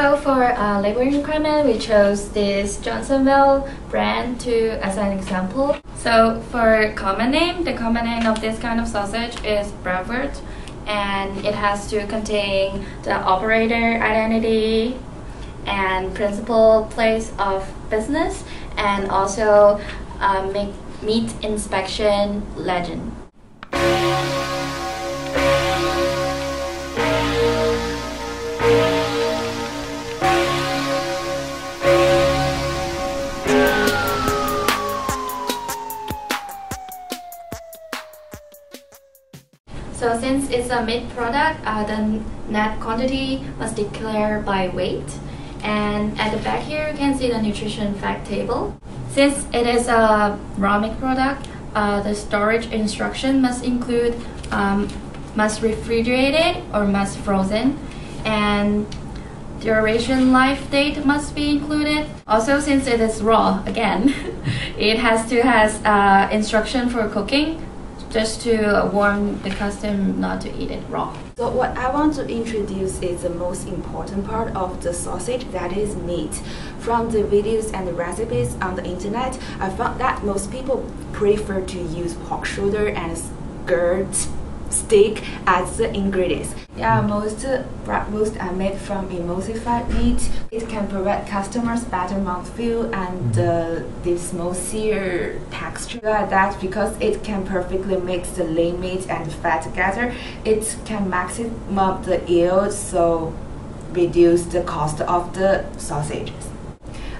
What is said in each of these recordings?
So for labeling requirement, we chose this Johnsonville brand as an example. So for common name, the common name of this kind of sausage is Bratwurst, and it has to contain the operator identity and principal place of business, and also meat inspection legend. So since it's a meat product, the net quantity must declare by weight. And at the back here, you can see the nutrition fact table. Since it is a raw meat product, the storage instruction must include must refrigerated or must frozen, and duration life date must be included. Also, since it is raw, again, it has to has instruction for cooking, just to warn the customer not to eat it raw. So what I want to introduce is the most important part of the sausage, that is meat. From the videos and the recipes on the internet, I found that most people prefer to use pork shoulder and skirt steak as the ingredients. Yeah, most bratwurst are made from emulsified meat. It can provide customers better mouthfeel and this smoother texture. That's because it can perfectly mix the lean meat and fat together. It can maximize the yield, so reduce the cost of the sausages.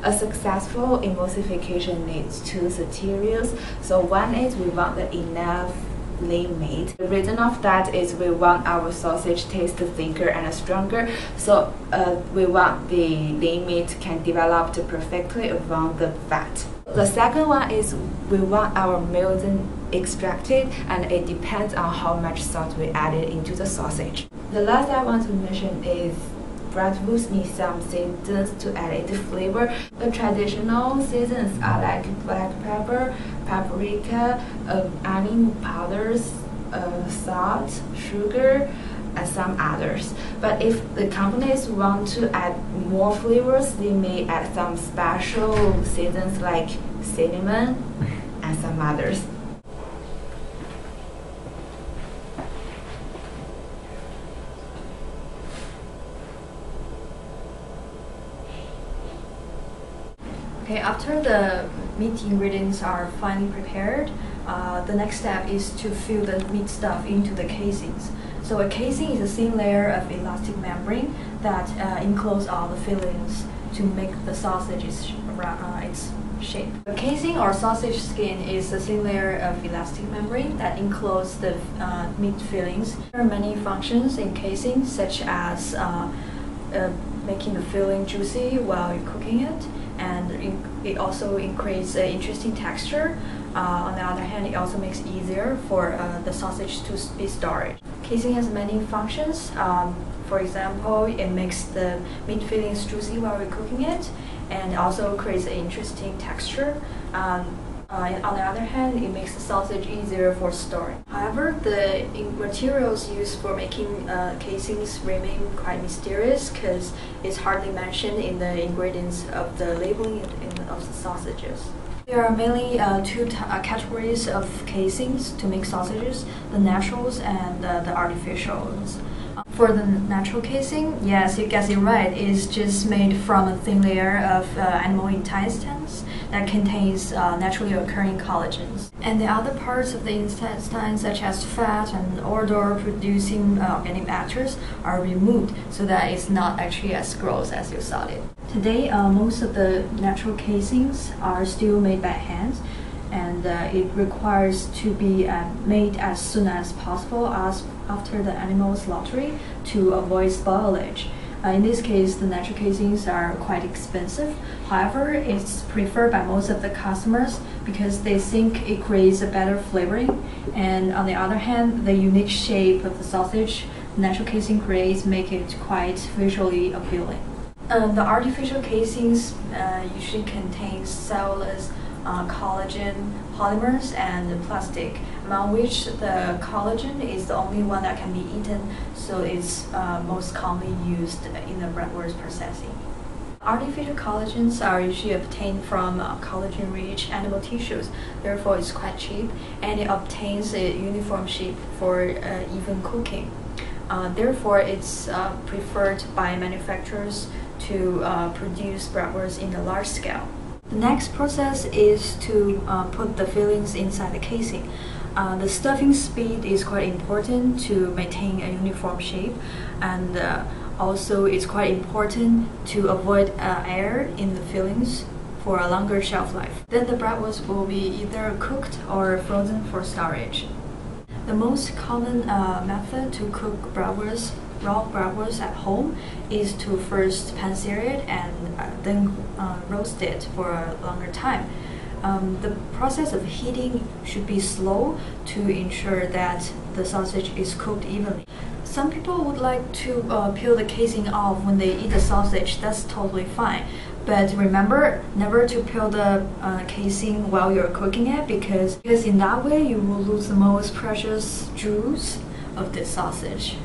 A successful emulsification needs two materials. So one is we want the enough lean meat. The reason of that is we want our sausage taste thicker and stronger, so we want the lean meat can develop perfectly around the fat. The second one is we want our milling extracted, and it depends on how much salt we added into the sausage. The last I want to mention is bratwurst needs some seasons to add its flavor. The traditional seasons are like black pepper, paprika, onion powders, salt, sugar, and some others. But if the companies want to add more flavors, they may add some special seasons like cinnamon and some others. Okay, after the meat ingredients are finally prepared, the next step is to fill the meat stuff into the casings. So a casing is a thin layer of elastic membrane that encloses all the fillings to make the sausage its shape. The casing or sausage skin is a thin layer of elastic membrane that encloses the meat fillings. There are many functions in casing, such as making the filling juicy while you're cooking it, and it also creates an interesting texture. On the other hand, it also makes it easier for the sausage to be stored. Casing has many functions. For example, it makes the meat fillings juicy while we're cooking it, and also creates an interesting texture. On the other hand, it makes the sausage easier for storing. However, the materials used for making casings remain quite mysterious because it's hardly mentioned in the ingredients of the labeling of the sausages. There are mainly two categories of casings to make sausages: the naturals and the artificials. For the natural casing, yes, you guessed it right. It's just made from a thin layer of animal intestines that contains naturally occurring collagens. And the other parts of the intestine, such as fat and odor-producing organic matters, are removed so that it's not actually as gross as you thought it. Today, most of the natural casings are still made by hand, and it requires to be made as soon as possible after the animal slaughtering to avoid spoilage. In this case, the natural casings are quite expensive. However, it's preferred by most of the customers because they think it creates a better flavoring. And on the other hand, the unique shape of the sausage the natural casing creates make it quite visually appealing. The artificial casings usually contain cellulose collagen polymers and plastic, among which the collagen is the only one that can be eaten, so it's most commonly used in the bratwurst processing. Artificial collagens are usually obtained from collagen-rich animal tissues, therefore it's quite cheap, and it obtains a uniform shape for even cooking. Therefore, it's preferred by manufacturers to produce bratwurst in a large scale. The next process is to put the fillings inside the casing. The stuffing speed is quite important to maintain a uniform shape, and also it's quite important to avoid air in the fillings for a longer shelf life. Then the bratwurst will be either cooked or frozen for storage. The most common method to cook bratwurst, raw bratwurst at home, is to first pan-sear it and then roast it for a longer time. The process of heating should be slow to ensure that the sausage is cooked evenly. Some people would like to peel the casing off when they eat the sausage. That's totally fine. But remember never to peel the casing while you're cooking it, because in that way you will lose the most precious juice of the sausage,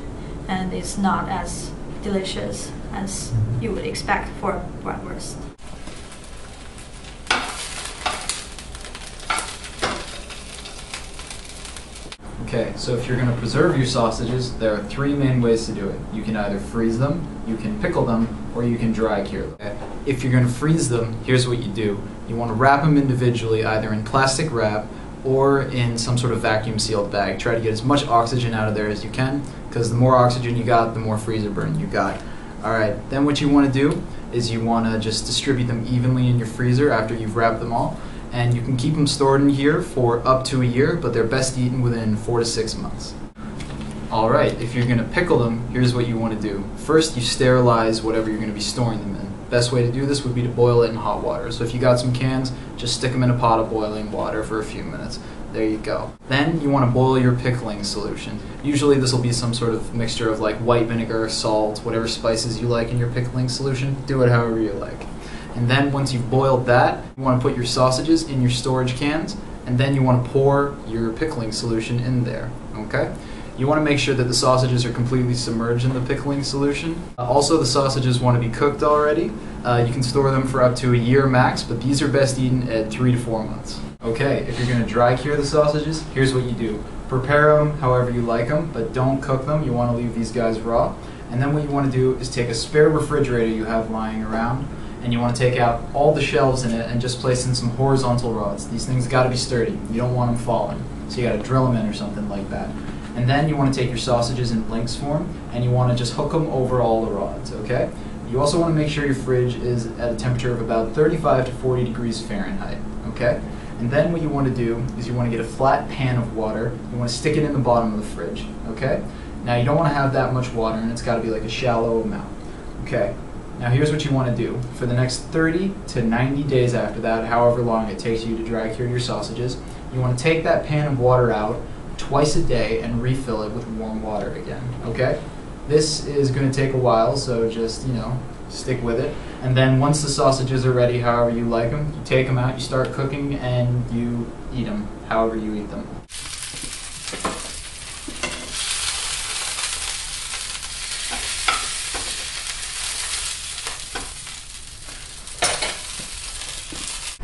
and it's not as delicious as you would expect for a bratwurst. Okay, so if you're going to preserve your sausages, there are three main ways to do it. You can either freeze them, you can pickle them, or you can dry cure them. Okay? If you're going to freeze them, here's what you do. You want to wrap them individually, either in plastic wrap or in some sort of vacuum sealed bag. Try to get as much oxygen out of there as you can, because the more oxygen you got, the more freezer burn you got. Alright, then what you want to do is you want to just distribute them evenly in your freezer after you've wrapped them all. And you can keep them stored in here for up to a year, but they're best eaten within 4 to 6 months. Alright, if you're going to pickle them, here's what you want to do. First, you sterilize whatever you're going to be storing them in. Best way to do this would be to boil it in hot water. So if you got some cans, just stick them in a pot of boiling water for a few minutes. There you go. Then you want to boil your pickling solution. Usually this will be some sort of mixture of like white vinegar, salt, whatever spices you like in your pickling solution. Do it however you like. And then once you've boiled that, you want to put your sausages in your storage cans, and then you want to pour your pickling solution in there, okay? You want to make sure that the sausages are completely submerged in the pickling solution. Also, the sausages want to be cooked already. You can store them for up to a year max, but these are best eaten at 3 to 4 months. Okay, if you're going to dry cure the sausages, here's what you do. Prepare them however you like them, but don't cook them. You want to leave these guys raw. And then what you want to do is take a spare refrigerator you have lying around, and you want to take out all the shelves in it and just place in some horizontal rods. These things got to be sturdy. You don't want them falling. So you got to drill them in or something like that. And then you want to take your sausages in links form, and you want to just hook them over all the rods, okay? You also want to make sure your fridge is at a temperature of about 35 to 40 degrees Fahrenheit, okay? And then what you want to do is you want to get a flat pan of water. You want to stick it in the bottom of the fridge, okay? Now you don't want to have that much water, and it's got to be like a shallow amount, okay? Now here's what you want to do. For the next 30 to 90 days after that, however long it takes you to dry cure your sausages, you want to take that pan of water out twice a day and refill it with warm water again, okay? This is going to take a while, so just, stick with it. And then once the sausages are ready, however you like them, you take them out, you start cooking, and you eat them however you eat them.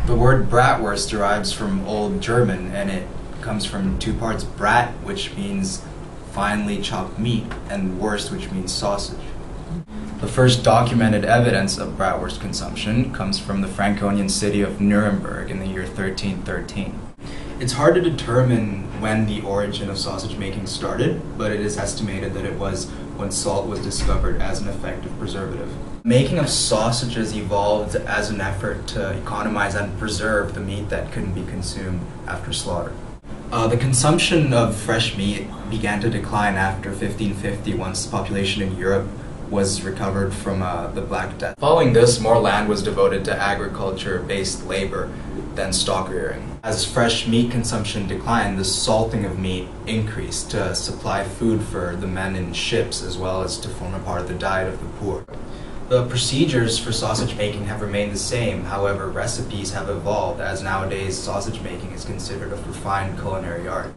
The word Bratwurst derives from Old German, and it comes from two parts: Brat, which means finely chopped meat, and Wurst, which means sausage. The first documented evidence of bratwurst consumption comes from the Franconian city of Nuremberg in the year 1313. It's hard to determine when the origin of sausage making started, but it is estimated that it was when salt was discovered as an effective preservative. Making of sausages evolved as an effort to economize and preserve the meat that couldn't be consumed after slaughter. The consumption of fresh meat began to decline after 1550, once the population in Europe was recovered from the Black Death. Following this, more land was devoted to agriculture-based labor than stock rearing. As fresh meat consumption declined, the salting of meat increased to supply food for the men in ships, as well as to form a part of the diet of the poor. The procedures for sausage making have remained the same, however, recipes have evolved as nowadays sausage making is considered a refined culinary art.